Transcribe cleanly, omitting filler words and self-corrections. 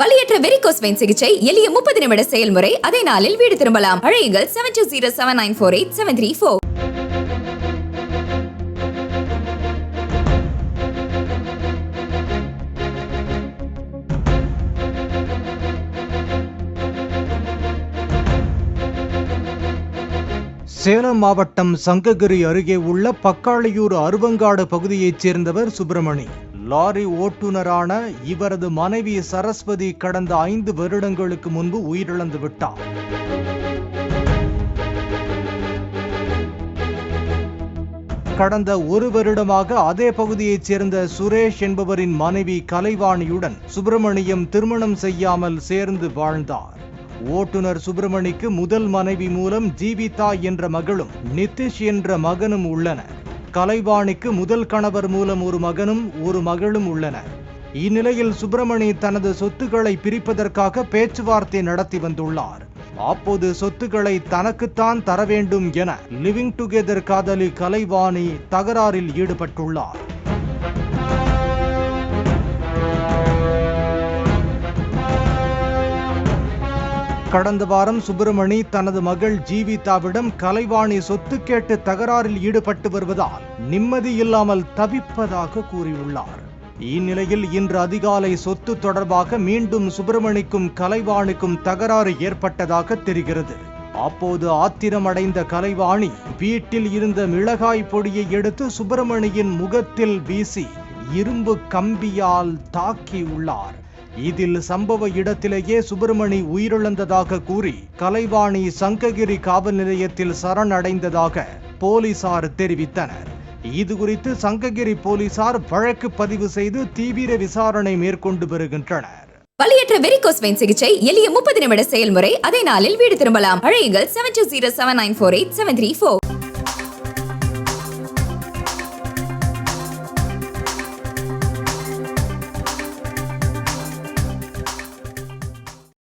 வலியற்ற varicose vein சிகிச்சை எளிய 30 நிமிட செயல்முறை. அதே நாளில் வீடு திரும்பலாம். அழையுங்கள் 7207948734. சேலம் மாவட்டம் சங்ககிரி அருகே உள்ள பக்காளியூர் அருவங்காடு பகுதியைச் சேர்ந்தவர் சுப்பிரமணி. லாரி ஓட்டுநரான இவரது மனைவி சரஸ்வதி கடந்த 5 வருடங்களுக்கு முன்பு உயிரிழந்து விட்டார். கடந்த 1 வருடமாக அதே பகுதியைச் சேர்ந்த சுரேஷ் என்பவரின் மனைவி கலைவாணியுடன் சுப்பிரமணியம் திருமணம் செய்யாமல் சேர்ந்து வாழ்ந்தார். ஓட்டுநர் சுப்பிரமணிக்கு முதல் மனைவி மூலம் ஜீவிதா என்ற மகளும் நிதிஷ் என்ற மகனும் உள்ளனர். கலைவாணிக்கு முதல் கணவர் மூலம் ஒரு மகனும் ஒரு மகளும் உள்ளனர். இந்நிலையில் சுப்பிரமணி தனது சொத்துக்களை பிரிப்பதற்காக பேச்சுவார்த்தை நடத்தி வந்துள்ளார். அப்போது சொத்துக்களை தனக்குத்தான் தர வேண்டும் என லிவிங் டுகெதர் காதலி கலைவாணி தகராறில் ஈடுபட்டுள்ளார். கடந்த வாரம் சுப்பிரமணி தனது மகள் ஜீவிதாவிடம் கலைவாணி சொத்து கேட்டு தகராறில் ஈடுபட்டு வருவதால் நிம்மதி இல்லாமல் தவிப்பதாக கூறியுள்ளார். இந்நிலையில் இன்று அதிகாலை சொத்து தொடர்பாக மீண்டும் சுப்பிரமணிக்கும் கலைவாணிக்கும் தகராறு ஏற்பட்டதாக தெரிகிறது. அப்போது ஆத்திரமடைந்த கலைவாணி வீட்டில் இருந்த மிளகாய் பொடியை எடுத்து சுப்பிரமணியின் முகத்தில் வீசி இரும்பு கம்பியால் தாக்கியுள்ளார். இதில் சம்பவ இடத்திலேயே சுப்பிரமணி உயிரிழந்ததாக கூறி கலைவாணி சங்ககிரி காவல் நிலையத்தில் சரணடைந்ததாக போலீசார் தெரிவித்தனர். இது குறித்து சங்ககிரி போலீசார் வழக்கு பதிவு செய்து தீவிர விசாரணை மேற்கொண்டு வருகின்றனர். வலியற்ற வெரிகோஸ் வெயின் சிகிச்சை எளிய 30 நிமிட செயல்முறை. அதே நாளில் வீடு திரும்பலாம். அழையுங்கள் 7207948734.